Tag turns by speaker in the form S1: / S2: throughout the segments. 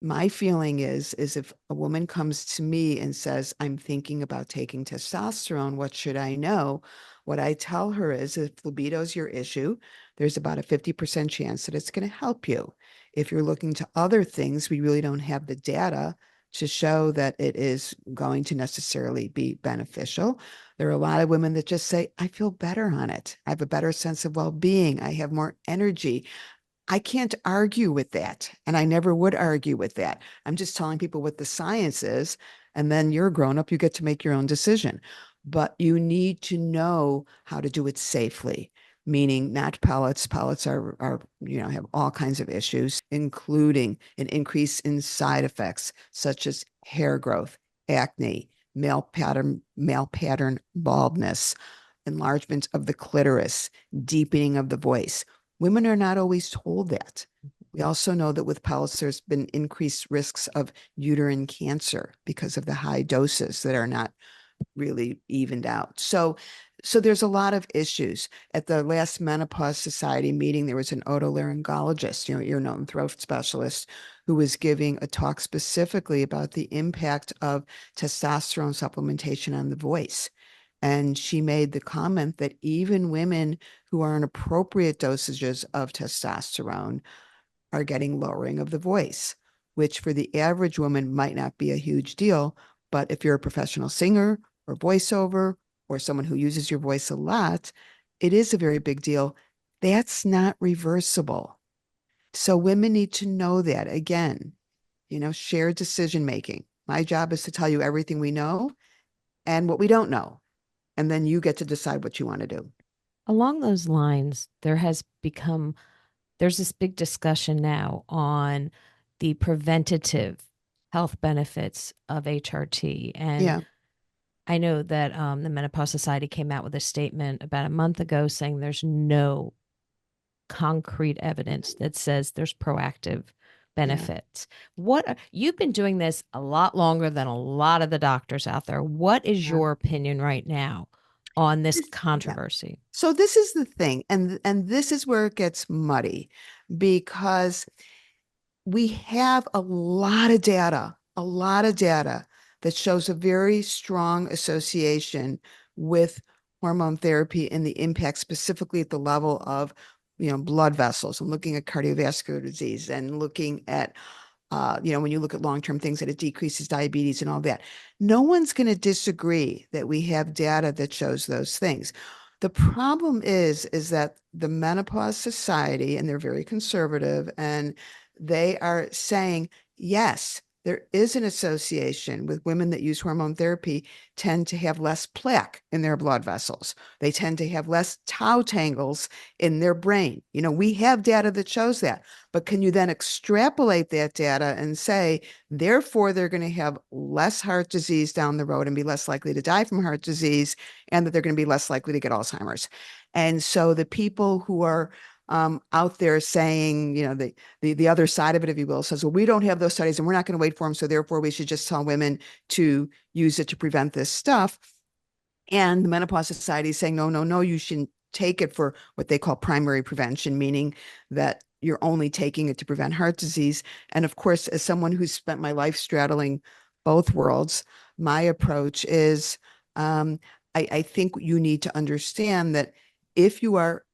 S1: My feeling is if a woman comes to me and says, I'm thinking about taking testosterone, what should I know? What I tell her is if libido is your issue, there's about a 50% chance that it's going to help you. If you're looking to other things, we really don't have the data to show that it is going to necessarily be beneficial. There are a lot of women that just say, I feel better on it. I have a better sense of well-being. I have more energy. I can't argue with that. And I never would argue with that. I'm just telling people what the science is. And then you're a grown up, you get to make your own decision. But you need to know how to do it safely, meaning not pellets. Pellets have all kinds of issues, including an increase in side effects such as hair growth, acne, male pattern baldness, enlargement of the clitoris, deepening of the voice. Women are not always told that. We also know that with pellets, there's been increased risks of uterine cancer because of the high doses that are not really evened out. So there's a lot of issues. At the last Menopause Society meeting, there was an otolaryngologist, ear, nose, and throat specialist, who was giving a talk specifically about the impact of testosterone supplementation on the voice. And she made the comment that even women who are on appropriate dosages of testosterone are getting lowering of the voice, which for the average woman might not be a huge deal. But if you're a professional singer or voiceover or someone who uses your voice a lot, it is a very big deal. That's not reversible. So women need to know that. Again, shared decision making. My job is to tell you everything we know and what we don't know. And then you get to decide what you want to do.
S2: Along those lines, there's this big discussion now on the preventative health benefits of HRT. And
S1: Yeah.
S2: I know that the Menopause Society came out with a statement about a month ago saying there's no concrete evidence that says there's proactive
S1: Yeah.
S2: benefits. You've been doing this a lot longer than a lot of the doctors out there. What is
S1: Yeah.
S2: your opinion right now on this
S1: Yeah.
S2: controversy?
S1: So this is the thing, and this is where it gets muddy because we have a lot of data that shows a very strong association with hormone therapy and the impact specifically at the level of, blood vessels. I'm looking at cardiovascular disease and looking at when you look at long-term things that it decreases diabetes and all that. No one's going to disagree that we have data that shows those things. The problem is that the Menopause Society, and they're very conservative, and they are saying, yes, there is an association with women that use hormone therapy tend to have less plaque in their blood vessels. They tend to have less tau tangles in their brain. We have data that shows that. But can you then extrapolate that data and say, therefore, they're going to have less heart disease down the road and be less likely to die from heart disease, and that they're going to be less likely to get Alzheimer's? And so the people who are out there saying, the other side of it, if you will, says, well, we don't have those studies and we're not going to wait for them. So therefore, we should just tell women to use it to prevent this stuff. And the Menopause Society is saying, no, no, no, you shouldn't take it for what they call primary prevention, meaning that you're only taking it to prevent heart disease. And of course, as someone who's spent my life straddling both worlds, my approach is I think you need to understand that if you are,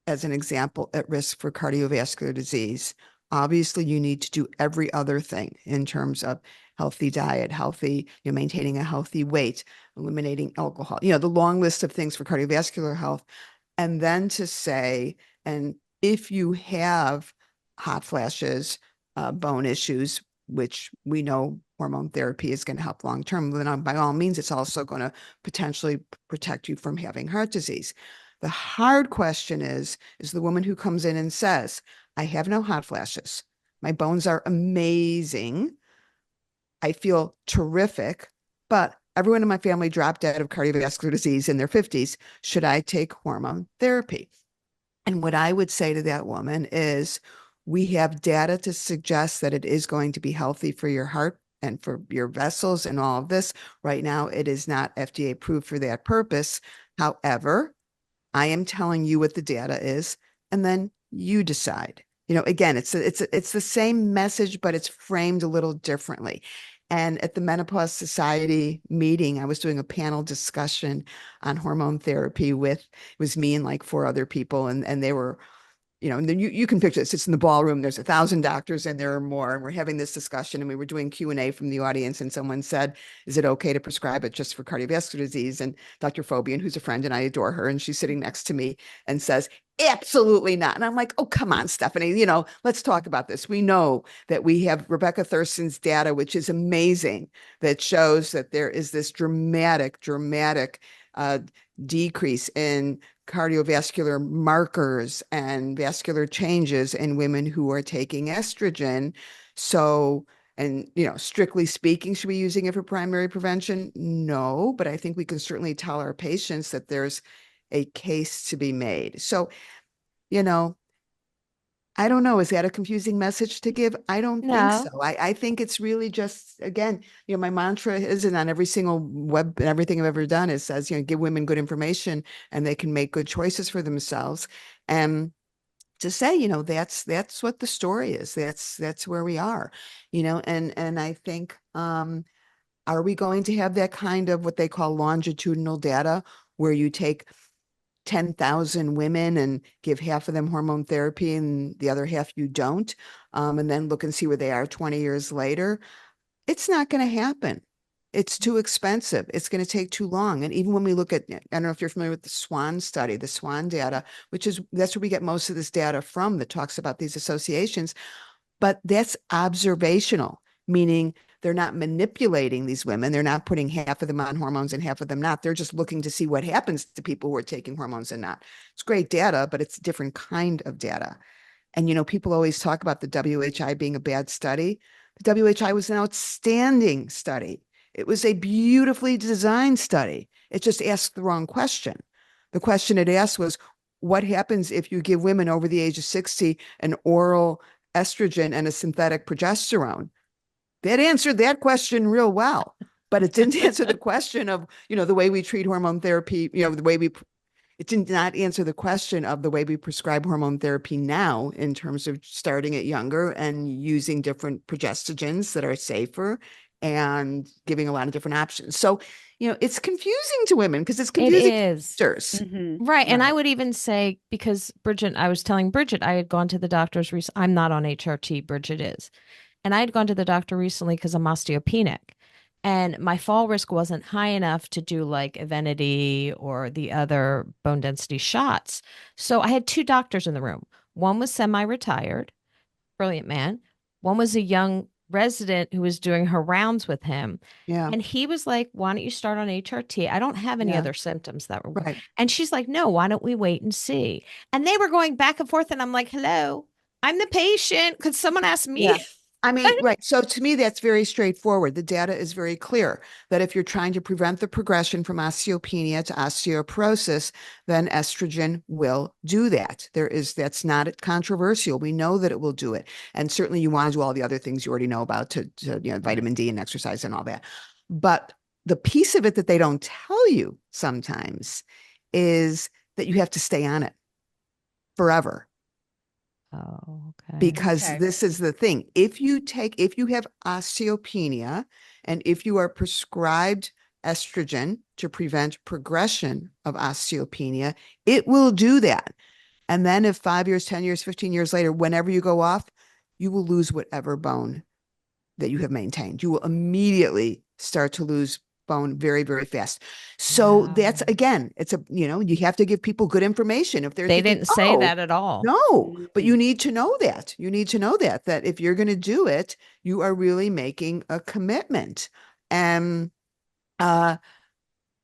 S1: as an example, at risk for cardiovascular disease, obviously you need to do every other thing in terms of healthy diet, maintaining a healthy weight, eliminating alcohol, the long list of things for cardiovascular health. And then to say, and if you have hot flashes, bone issues, which we know hormone therapy is going to help long term, then by all means, it's also going to potentially protect you from having heart disease. The hard question is the woman who comes in and says, I have no hot flashes. My bones are amazing. I feel terrific, but everyone in my family dropped dead of cardiovascular disease in their 50s. Should I take hormone therapy? And what I would say to that woman is, we have data to suggest that it is going to be healthy for your heart and for your vessels and all of this. Right now, it is not FDA approved for that purpose. However, I am telling you what the data is, and then you decide. Again, it's the same message, but it's framed a little differently. And at the Menopause Society meeting, I was doing a panel discussion on hormone therapy with, it was me and like four other people, and they were, and then you can picture this. It's in the ballroom. There's 1,000 doctors and there are more. And we're having this discussion and we were doing Q&A from the audience. And someone said, is it okay to prescribe it just for cardiovascular disease? And Dr. Fobian, who's a friend and I adore her, and she's sitting next to me and says, absolutely not. And I'm like, oh, come on, Stephanie, let's talk about this. We know that we have Rebecca Thurston's data, which is amazing, that shows that there is this dramatic uh, decrease in cardiovascular markers and vascular changes in women who are taking estrogen. So, and strictly speaking, should we be using it for primary prevention? No, but I think we can certainly tell our patients that there's a case to be made. So, you know, I don't know. Is that a confusing message to give? I don't think so.
S2: No.
S1: I think it's really just, again, my mantra isn't on every single web and everything I've ever done. It says, give women good information and they can make good choices for themselves. And to say, that's what the story is. That's where we are, and I think, are we going to have that kind of what they call longitudinal data where you take 10,000 women and give half of them hormone therapy and the other half you don't, and then look and see where they are 20 years later? It's not going to happen. It's too expensive. It's going to take too long. And even when we look at, I don't know if you're familiar with the SWAN study, the SWAN data, that's where we get most of this data from that talks about these associations. But that's observational, meaning they're not manipulating these women. They're not putting half of them on hormones and half of them not. They're just looking to see what happens to people who are taking hormones and not. It's great data, but it's a different kind of data. And, people always talk about the WHI being a bad study. The WHI was an outstanding study. It was a beautifully designed study. It just asked the wrong question. The question it asked was, what happens if you give women over the age of 60 an oral estrogen and a synthetic progesterone? That answered that question real well, but it didn't answer the question of, the way we treat hormone therapy, the way it did not answer the question of the way we prescribe hormone therapy now in terms of starting it younger and using different progestogens that are safer and giving a lot of different options. So, it's confusing to women because it's
S2: It
S1: confusing to
S2: is.
S1: doctors.
S2: Right. And I
S3: Right.
S2: would even say, because Bridget, I was telling Bridget, I had gone to the doctor's I'm not on HRT, Bridget is. And I had gone to the doctor recently because I'm osteopenic. And my fall risk wasn't high enough to do like Evenity or the other bone density shots. So I had two doctors in the room. One was semi retired, brilliant man. One was a young resident who was doing her rounds with him.
S1: Yeah.
S2: And he was like, why don't you start on HRT? I don't have any
S1: Yeah.
S2: other symptoms that were.
S1: Right.
S2: And she's like, no, why don't we wait and see? And they were going back and forth. And I'm like, hello, I'm the patient. Could someone ask me?
S1: Yeah. I mean, right. So to me, that's very straightforward. The data is very clear that if you're trying to prevent the progression from osteopenia to osteoporosis, then estrogen will do that. That's not controversial. We know that it will do it. And certainly you want to do all the other things you already know about to vitamin D and exercise and all that. But the piece of it that they don't tell you sometimes is that you have to stay on it forever.
S2: Oh, okay.
S1: Because
S3: Okay.
S1: this is the thing. If you have osteopenia and if you are prescribed estrogen to prevent progression of osteopenia, it will do that. And then if 5 years, 10 years, 15 years later, whenever you go off, you will lose whatever bone that you have maintained. You will immediately start to lose bone very, very fast. So that's,
S2: Wow.
S1: again, you have to give people good information. If they're
S2: They
S1: thinking,
S2: didn't say
S1: oh,
S2: that at all.
S1: no, but you
S3: Mm.
S1: need to know that. You need to know that if you're going to do it, you are really making a commitment. And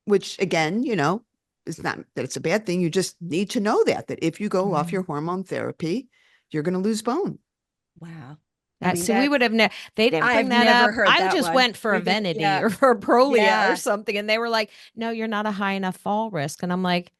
S1: which again, is not that it's a bad thing. You just need to know that if you go off your
S2: Right.
S1: hormone therapy, you're going to lose bone.
S3: Wow. I
S2: That
S3: mean,
S2: see, we would
S3: that's,
S2: have they didn't bring
S3: I've
S2: that
S3: never
S2: up.
S3: heard
S2: I
S3: that
S2: just
S3: one.
S2: went for
S3: Even,
S2: Evenity
S3: yeah,
S2: or for Prolia or
S3: yeah.
S2: something, and they were like, "No, you're not a high enough fall risk." And I'm like,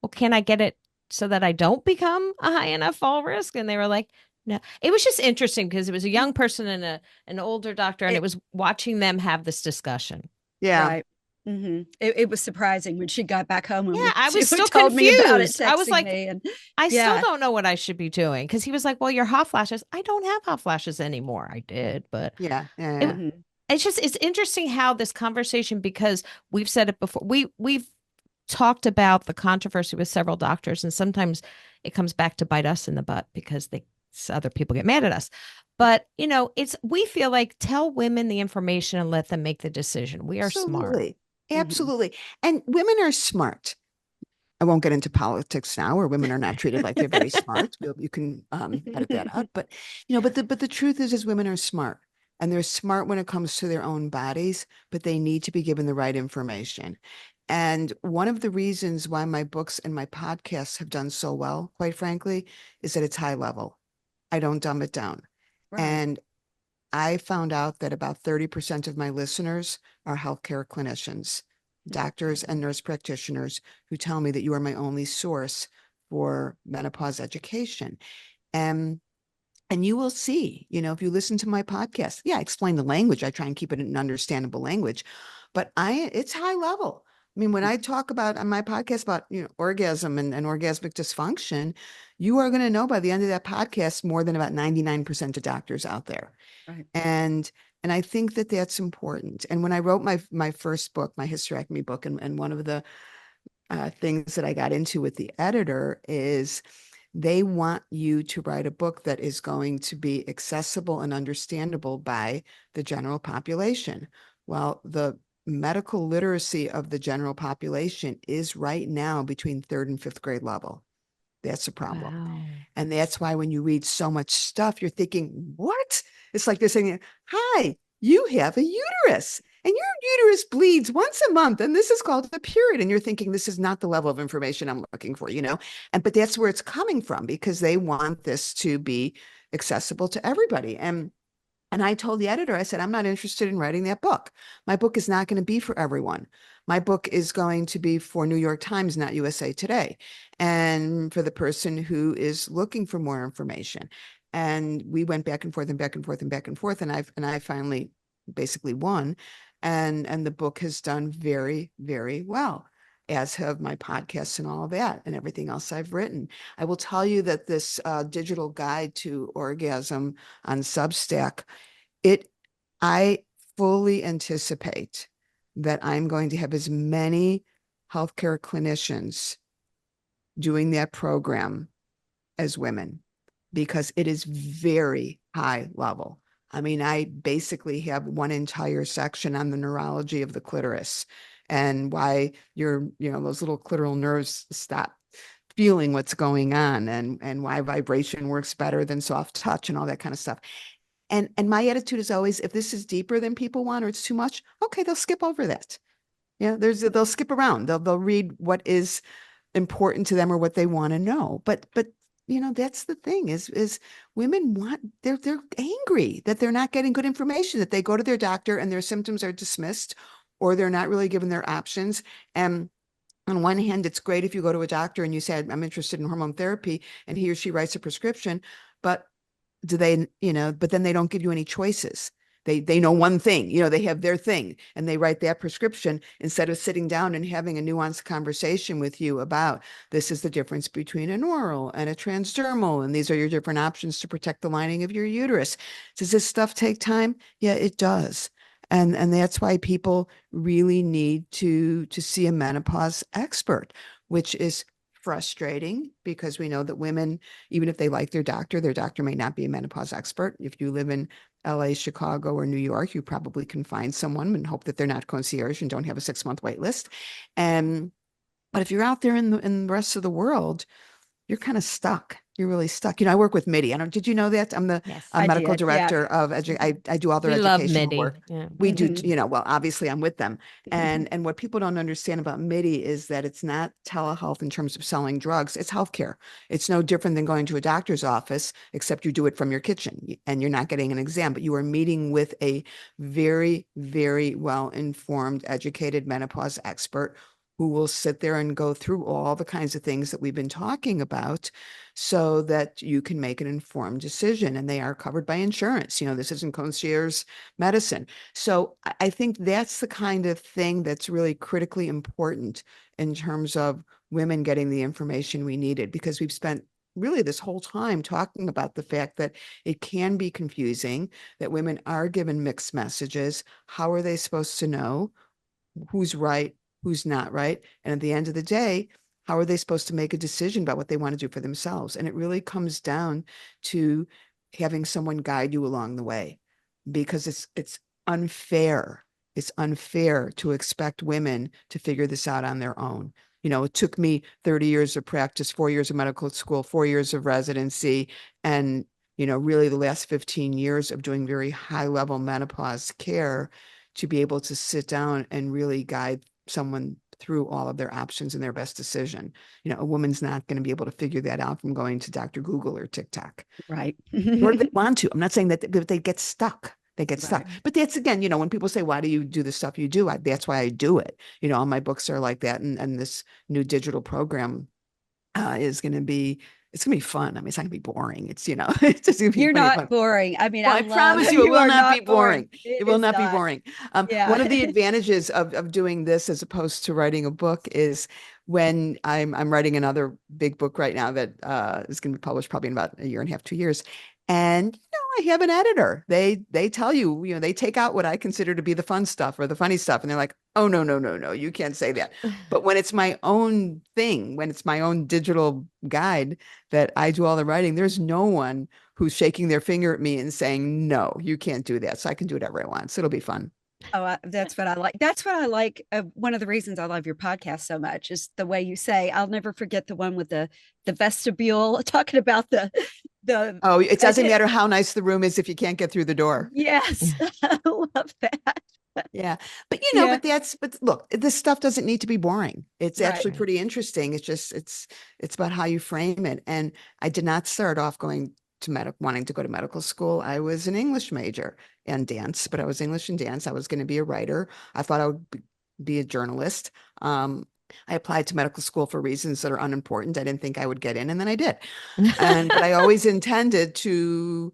S2: "Well, can I get it so that I don't become a high enough fall risk?" And they were like, "No." It was just interesting because it was a young person and an older doctor, and it
S1: It,
S2: was watching them have this discussion.
S1: yeah.
S3: Right. It was surprising when she got back home and
S2: Yeah, I
S3: she
S2: was still
S3: told me about it,
S2: confused. I was
S3: texting
S2: like,
S3: me. And
S2: I still
S3: yeah,
S2: don't know what I should be doing because he was like, "Well, your hot flashes." I don't have hot flashes anymore. I did, but
S1: Yeah, yeah,
S2: it,
S1: yeah.
S3: mhm,
S2: it's interesting how this conversation, because we've said it before. We've talked about the controversy with several doctors, and sometimes it comes back to bite us in the butt because they other people get mad at us. But it's we feel like tell women the information and let them make the decision. We are smart.
S1: Absolutely.
S3: mhm.
S1: Absolutely. And women are smart. I won't get into politics now, where women are not treated like they're very smart. You can edit that out. But but the truth is women are smart, and they're smart when it comes to their own bodies, but they need to be given the right information. And one of the reasons why my books and my podcasts have done so well, quite frankly, is that it's high level. I don't dumb it down.
S3: Right.
S1: And I found out that about 30% of my listeners are healthcare clinicians, doctors and nurse practitioners who tell me that you are my only source for menopause education. And you will see, if you listen to my podcast, yeah, I explain the language. I try and keep it in an understandable language, but it's high level. I mean, when I talk about on my podcast about, orgasm and orgasmic dysfunction, you are going to know by the end of that podcast more than about 99% of doctors out there.
S3: Right.
S1: And I think that that's important. And when I wrote my first book, my hysterectomy book, and one of the things that I got into with the editor is they want you to write a book that is going to be accessible and understandable by the general population. Well, the medical literacy of the general population is right now between third and fifth grade level. That's a problem.
S2: Wow.
S1: And that's why when you read so much stuff, you're thinking, what? It's like they're saying, hi, you have a uterus and your uterus bleeds once a month. And this is called a period. And you're thinking, this is not the level of information I'm looking for, but that's where it's coming from because they want this to be accessible to everybody. And I told the editor, I said, I'm not interested in writing that book. My book is not going to be for everyone. My book is going to be for New York Times, not USA Today, and for the person who is looking for more information. And we went back and forth and back and forth and back and forth. And I finally basically won. And the book has done very, very well, as have my podcasts and all of that and everything else I've written. I will tell you that this digital guide to orgasm on Substack, it I fully anticipate that I'm going to have as many healthcare clinicians doing that program as women because it is very high level. I mean, I basically have one entire section on the neurology of the clitoris and why those little clitoral nerves stop feeling what's going on, and why vibration works better than soft touch and all that kind of stuff. And my attitude is always, if this is deeper than people want or it's too much, okay, they'll skip over that. Yeah, they'll skip around. They'll read what is important to them or what they want to know. But that's the thing is women they're angry that they're not getting good information, that they go to their doctor and their symptoms are dismissed or they're not really given their options. And on one hand, it's great if you go to a doctor and you said, I'm interested in hormone therapy, and he or she writes a prescription, but but then they don't give you any choices. They know one thing, they have their thing and they write that prescription instead of sitting down and having a nuanced conversation with you about this is the difference between an oral and a transdermal. And these are your different options to protect the lining of your uterus. Does this stuff take time? Yeah, it does. And that's why people really need to see a menopause expert, which is frustrating because we know that women, even if they like their doctor may not be a menopause expert. If you live in LA, Chicago, or New York, you probably can find someone and hope that they're not concierge and don't have a 6-month wait list. And but if you're out there in the rest of the world, you're kind of stuck. You're really stuck. I work with MIDI. Did you know that? I'm the
S2: Yes.
S3: I
S1: medical
S3: did. Yeah.
S1: director of I do all their
S2: We love
S1: educational
S2: MIDI.
S1: work.
S2: Yeah.
S1: We do,
S3: Mhm.
S1: well, obviously I'm with them. And what people don't understand about MIDI is that it's not telehealth in terms of selling drugs. It's healthcare. It's no different than going to a doctor's office, except you do it from your kitchen and you're not getting an exam, but you are meeting with a very, very well-informed, educated menopause expert who will sit there and go through all the kinds of things that we've been talking about so that you can make an informed decision. And they are covered by insurance. This isn't concierge medicine. So I think that's the kind of thing that's really critically important in terms of women getting the information we needed, because we've spent really this whole time talking about the fact that it can be confusing, that women are given mixed messages. How are they supposed to know who's right, who's not right? And at the end of the day, how are they supposed to make a decision about what they want to do for themselves? And it really comes down to having someone guide you along the way, because it's unfair. It's unfair to expect women to figure this out on their own. It took me 30 years of practice, 4 years of medical school, 4 years of residency, and really the last 15 years of doing very high level menopause care to be able to sit down and really guide someone through all of their options and their best decision. A woman's not going to be able to figure that out from going to Dr. Google or TikTok.
S3: Right.
S1: Nor do they want to. I'm not saying that, but they get stuck. They get stuck.
S3: Right.
S1: But that's, again, when people say, why do you do the stuff you do? That's why I do it. All my books are like that. And this new digital program is going to be, it's going to be fun. I mean, it's not going to be boring. It's, it's just going to be
S3: You're
S1: plenty of
S3: not
S1: fun.
S3: boring. I mean,
S1: Well,
S3: I
S1: I
S3: love
S1: promise you, it
S3: you
S1: will
S3: are
S1: not be
S3: not
S1: boring. It will
S3: It's
S1: not be
S3: not.
S1: boring.
S3: Yeah.
S1: One of the advantages of doing this as opposed to writing a book is when I'm writing another big book right now that is going to be published probably in about a year and a half, 2 years. And I have an editor. They tell you, they take out what I consider to be the fun stuff or the funny stuff, and they're like, oh, no, no, no, no, you can't say that. But when it's my own thing, when it's my own digital guide that I do all the writing, there's no one who's shaking their finger at me and saying, no, you can't do that. So I can do whatever I want. So it'll be fun.
S3: Oh, that's what I like. That's what I like. One of the reasons I love your podcast so much is the way you say. I'll never forget the one with the vestibule talking about the.
S1: Oh, it doesn't matter how nice the room is if you can't get through the door.
S3: Yes, I love that.
S1: Yeah. But
S3: Yeah,
S1: but look, this stuff doesn't need to be boring. It's
S3: right.
S1: actually pretty interesting. It's about how you frame it. And I did not start off wanting to go to medical school. I was an English major and dance, but I was English and dance. I was going to be a writer. I thought I would be a journalist. I applied to medical school for reasons that are unimportant. I didn't think I would get in, and then I did. But I always intended to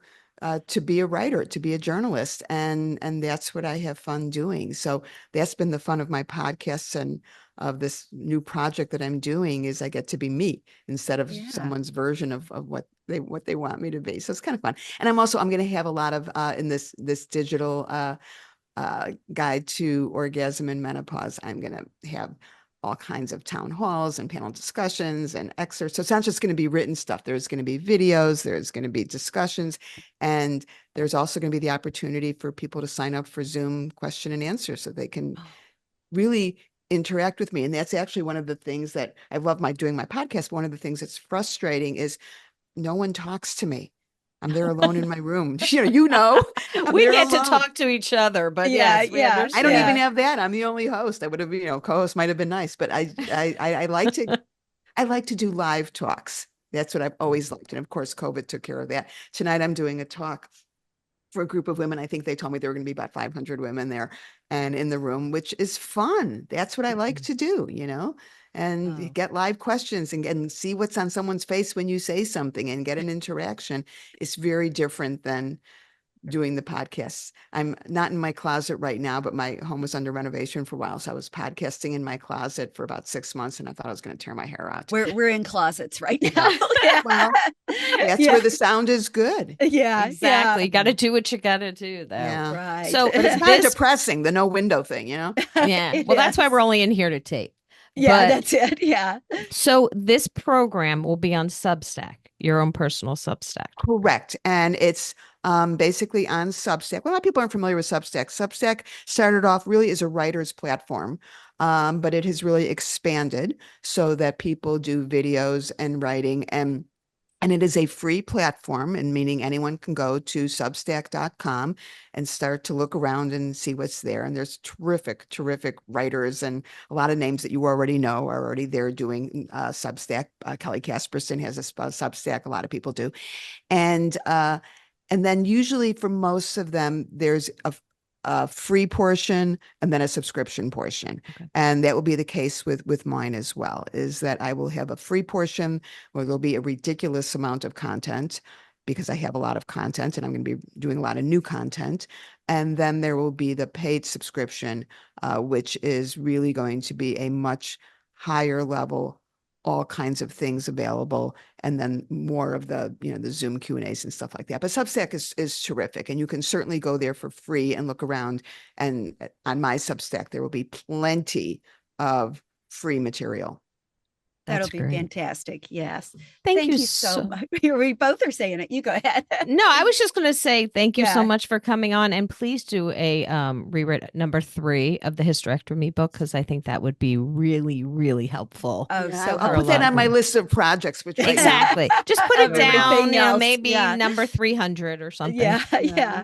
S1: be a writer, to be a journalist, and that's what I have fun doing. So that's been the fun of my podcasts and of this new project that I'm doing, is I get to be me instead of
S3: Yeah.
S1: someone's version of what they want me to be. So it's kind of fun. And I'm going to have a lot of in this digital guide to orgasm and menopause. I'm going to have all kinds of town halls and panel discussions and excerpts. So it's not just going to be written stuff. There's going to be videos, there's going to be discussions, and there's also going to be the opportunity for people to sign up for Zoom question and answer so they can really interact with me. And that's actually one of the things that I love doing my podcast. One of the things that's frustrating is no one talks to me. I'm there alone in my room. I'm
S2: We
S1: there
S2: get to
S1: alone.
S2: talk to each other, but
S3: Yeah,
S2: yes, we
S3: yeah.
S1: I don't
S2: understand.
S1: even have that. I'm the only host. I would have, co-host might have been nice, but I like to do live talks. That's what I've always liked. And of course, COVID took care of that. Tonight, I'm doing a talk for a group of women. I think they told me there were going to be about 500 women there and in the room, which is fun. That's what I like to do, and
S3: Oh.
S1: get live questions and see what's on someone's face when you say something and get an interaction. It's very different than doing the podcasts. I'm not in my closet right now, but my home was under renovation for a while. So I was podcasting in my closet for about 6 months, and I thought I was going to tear my hair out.
S3: We're in closets right now. Yeah.
S1: Well, that's
S3: Yeah.
S1: where the sound is good.
S3: Yeah.
S2: Exactly. You got to do what you got to do, though.
S1: Yeah.
S3: Right.
S2: So,
S1: But it's kind of
S2: this,
S1: depressing, the no window thing,
S2: yeah.
S3: It
S2: Well, that's why
S3: is.
S2: we're only in here to tape.
S3: Yeah,
S2: But
S3: that's it. Yeah.
S2: so this program will be on Substack, your own personal Substack.
S1: Correct. And it's basically on Substack. Well, a lot of people aren't familiar with Substack. Substack started off really as a writer's platform, but it has really expanded so that people do videos and writing, and it is a free platform, and meaning anyone can go to substack.com and start to look around and see what's there. And there's terrific, terrific writers, and a lot of names that you already know are already there doing Substack. Kelly Casperson has a Substack. A lot of people do. And then usually for most of them, there's a free portion and then a subscription portion.
S2: Okay.
S1: And that will be the case with mine as well, is that I will have a free portion where there'll be a ridiculous amount of content because I have a lot of content and I'm going to be doing a lot of new content. And then there will be the paid subscription, which is really going to be a much higher level, all kinds of things available, and then more of the, the Zoom Q&As and stuff like that. But Substack is terrific, and you can certainly go there for free and look around. And on my Substack, there will be plenty of free material.
S3: That'll
S2: That's
S3: be
S2: great.
S3: fantastic. Yes.
S2: Thank you
S3: so much. We both are saying it. You go ahead.
S2: No, I was just going to say thank you so
S3: Yeah.
S2: much for coming on, and please do a reread number 3 of the hysterectomy book, because I think that would be really, really helpful.
S3: Oh,
S1: Yeah,
S3: so
S1: I'll put that on my list of projects, which right now,
S2: Exactly. Just put it
S3: Of
S2: down,
S3: everything else,
S2: maybe
S3: yeah.
S2: number 300 or something.
S3: Yeah,
S1: Yeah.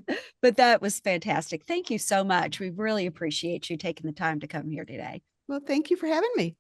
S3: yeah. But that was fantastic. Thank you so much. We really appreciate you taking the time to come here today.
S1: well, thank you for having me.